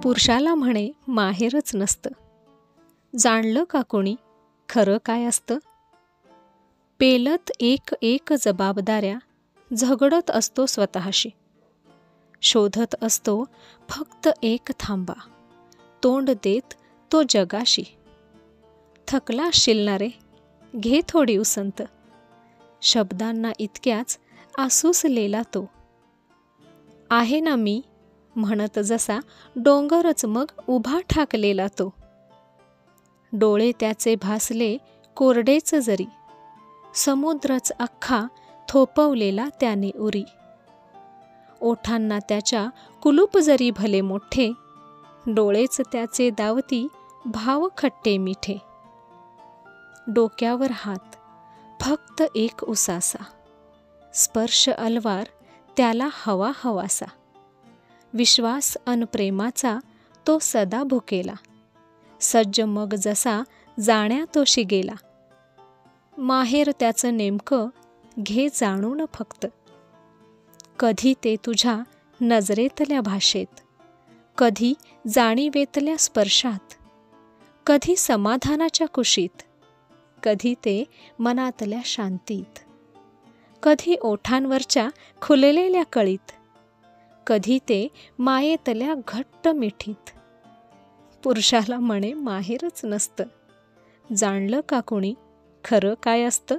पुरुषाला म्हणे माहेरच नसतं. जाणलं का कोणी खरं काय असतं? पेलत एक एक जबाबदाऱ्या, झगडत असतो स्वतःशी. शोधत असतो फक्त एक थांबा, तोंड देत तो जगाशी. थकला असशील ना रे, घे थोडी उसंत. शब्दांना इतक्याच आसूसलेला तो. आहे ना मी म्हणत जसा डोंगरच मग उभा ठाकलेला तो. डोळे त्याचे भासले कोरडेच जरी, समुद्रच अख्खा थोपवलेला त्याने उरी. ओठांना त्याच्या कुलूप जरी भले मोठे, डोळेच त्याचे दावती भाव खट्टे मिठे. डोक्यावर हात फक्त एक उसासा, स्पर्श अलवार त्याला हवा हवासा. विश्वास अन प्रेमाचा तो सदा भुकेला, सज्ज मग जसा जाण्यातोशी गेला. माहेर त्याचं नेमकं घे जाणून फक्त. कधी ते तुझ्या नजरेतल्या भाषेत, कधी जाणीवेतल्या स्पर्शात, कधी समाधानाच्या कुशीत, कधी ते मनातल्या शांतीत, कधी ओठांवरच्या खुललेल्या कळीत, कधी ते मायेतल्या घट्ट मिठीत. पुरुषाला म्हणे माहेरच नसतं. जाणलं का कोणी खरं काय असतं?